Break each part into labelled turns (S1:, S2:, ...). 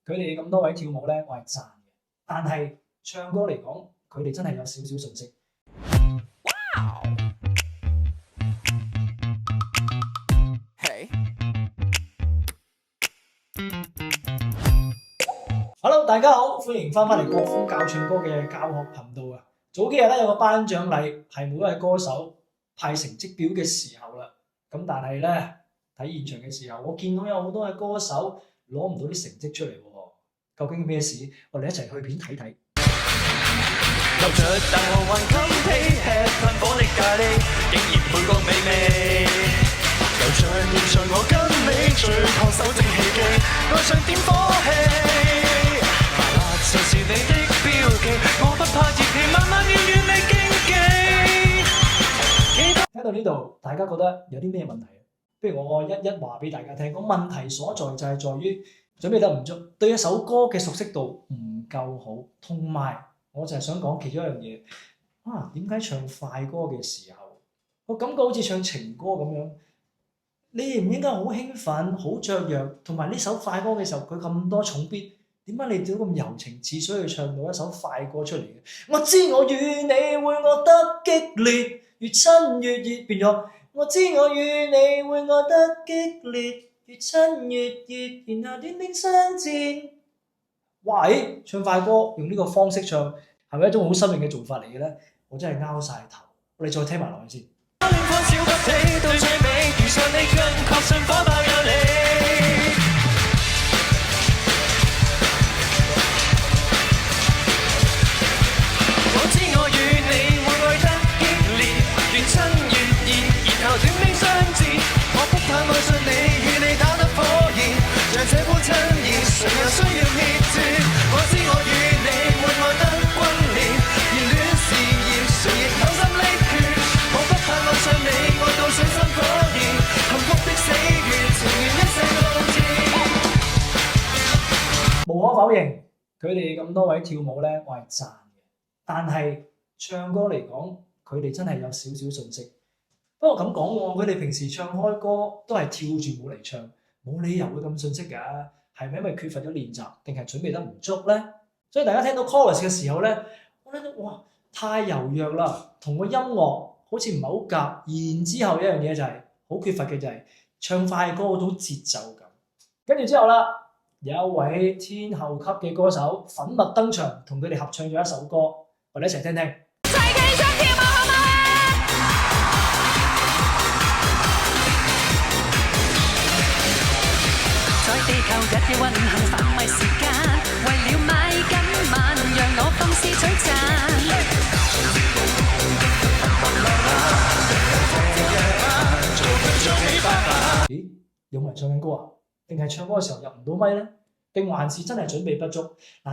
S1: 佢哋咁多位跳舞咧，我係讚嘅。但係唱歌嚟講，佢哋真係有少少信息。Hello， 大家好，歡迎翻嚟國風教唱歌嘅教學頻道啊！早幾日咧有個頒獎禮，係每一位歌手派成績表嘅時候啦。咁但係咧睇現場嘅時候，我見到有好多嘅歌手攞唔到啲成績出嚟喎。究竟咩事？我哋一齊去片睇睇。
S2: 流着大汗還襟披，吃噴火力咖喱，竟然配覺美味。又像面上我跟你最燙手正氣機，愛上點火氣。麻辣就是你的標記，我不怕熱氣，慢慢遠遠你競技。
S1: 聽到呢度，大家覺得有啲咩問題？不如我一一話俾大家聽。個問題所在就係在於準備得唔足，對一首歌嘅熟悉度唔夠好，同埋我就係想講其中一樣嘢。點解唱快歌嘅時候，我感覺好似唱情歌咁樣？你唔應該好興奮、好雀躍，同埋呢首快歌嘅時候，佢咁多重 beat，點解你都咁柔情似水去唱到一首快歌出嚟嘅？我知我與你會愛得激烈，越親越熱，變咗。我知我與你會愛得激烈，越親越熱，然後短兵相戰。喂，唱快歌用呢個方式唱，係咪一種好新穎嘅做法嚟嘅咧？我真係拗晒頭。我哋再聽埋落去先。無可否認，佢哋咁多位跳舞咧，我係讚嘅。但係唱歌嚟講，佢哋真係有少少信息。不過咁講喎，佢哋平時唱開歌都係跳住舞嚟唱，冇理由會咁信息㗎。係咪因為缺乏咗練習，定係準備得唔足咧？所以大家聽到 chorus 嘅時候咧，我覺得哇，太柔弱啦，同個音樂好似唔係好夾。然之後一樣嘢就係好缺乏嘅就係唱快歌嗰種節奏感。跟住之後啦。有一位天后級嘅歌手粉墨登場，同佢哋合唱咗一首歌，我哋一齊聽聽。
S3: 齊企上跳舞好嗎？在地球日夜運行販賣時間，為了買今晚，讓我放肆璀璨。
S1: 咦，有冇人唱緊歌啊？定係唱歌嘅時候入唔到咪咧？定還是真係準備不足？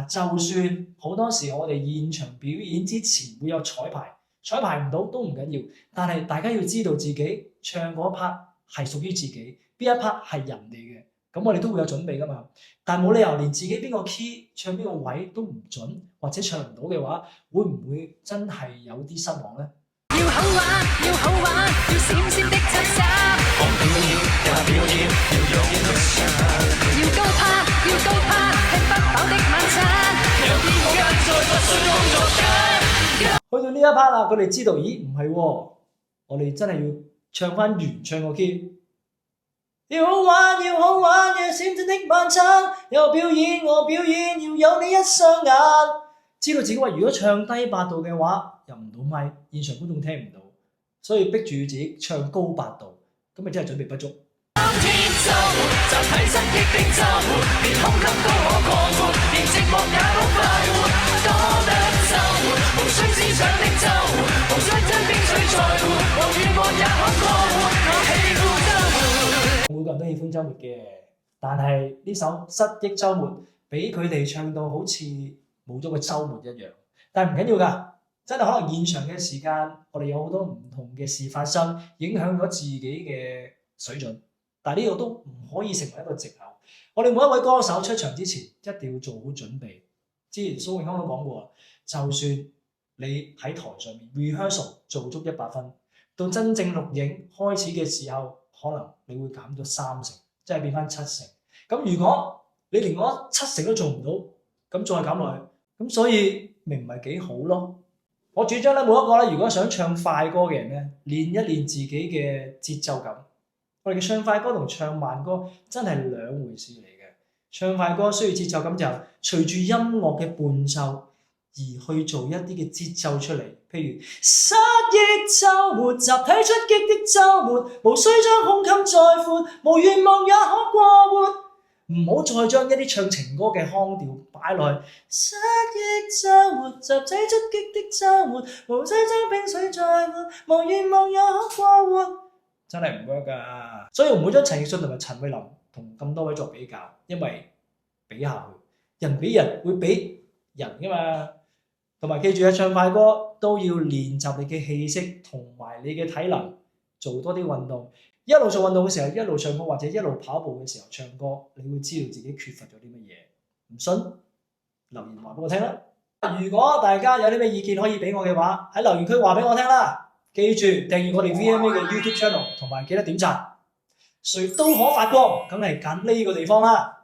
S1: 就算好多時我哋現場表演之前會有彩排，彩排唔到都唔緊要，但係大家要知道自己唱嗰 part 係屬於自己，邊一 part 係人哋嘅，咁我哋都會有準備噶嘛。但冇理由連自己邊個 key 唱邊個位都唔準，或者唱唔到嘅話，會唔會真係有啲失望咧？
S3: 要好玩，要好玩，要閃閃的襯衫。
S2: 講表演也表演，要讓人去想。
S3: 要高攀，要高攀，吃不飽的晚餐。
S2: 有啲間再不需工作間。
S1: 去到呢一 part 啦，佢哋知道，咦唔係喎，我哋真係要唱翻原唱個 key。要好玩，要好玩嘅閃閃的晚餐，有表演我表演，要有你一雙眼。知道自己話如果唱低八度嘅話入唔到咪，現場觀眾聽唔到，所以逼住自己唱高八度，咁咪真係準備不足。
S2: 天週末，集體失憶的週末，連胸襟都可擴闊，連寂寞也好快活。多得週末，無需思想的週末，無需真的需在乎，無願望也可過活。我喜歡週末。
S1: 每個人都喜歡週末嘅，但係呢首失憶週末俾佢哋唱到好似冇咗個週末一樣。但係唔緊要㗎，真係可能現場嘅時間，我哋有好多唔同嘅事發生，影響咗自己嘅水準。但係呢個都唔可以成為一個藉口。我哋每一位歌手出場之前，一定要做好準備。之前蘇永康都講過，就算你喺台上面 rehearsal 做足100分，到真正錄影開始嘅時候，可能你會減到30%，即係變翻70%。咁如果你連我70%都做唔到，咁再減落去，咁所以咪唔係幾好咯。我主張咧，每一個咧，如果想唱快歌嘅人咧，練一練自己嘅節奏感。我哋嘅唱快歌同唱慢歌真係兩回事嚟嘅。唱快歌需要節奏感，就隨住音樂嘅伴奏而去做一啲嘅節奏出嚟。譬如失憶週末，集體出擊的週末，無需將胸襟再闊，無願望也可過活。唔好再將一啲唱情歌嘅腔調擺落去。失憶週末，集體出擊的週末，無需將冰水再換，無願望也可過活。真係唔 work 㗎，所以我唔會將陳奕迅同埋陳慧琳同咁多位作比較，因為比下去，人比人會比人㗎嘛。同埋記住啊，唱快歌都要練習你嘅氣息同埋你嘅體能，做多啲運動。一路做運動嘅時候，一路唱歌或者一路跑步嘅時候唱歌，你會知道自己缺乏咗啲乜嘢。唔信留言話俾我聽啦。如果大家有啲咩意見可以俾我嘅話，喺留言區話俾我聽啦。記住訂閱我哋 VMA 嘅 YouTube channel，同埋記得點讚。誰都可發光，梗係揀呢個地方啦。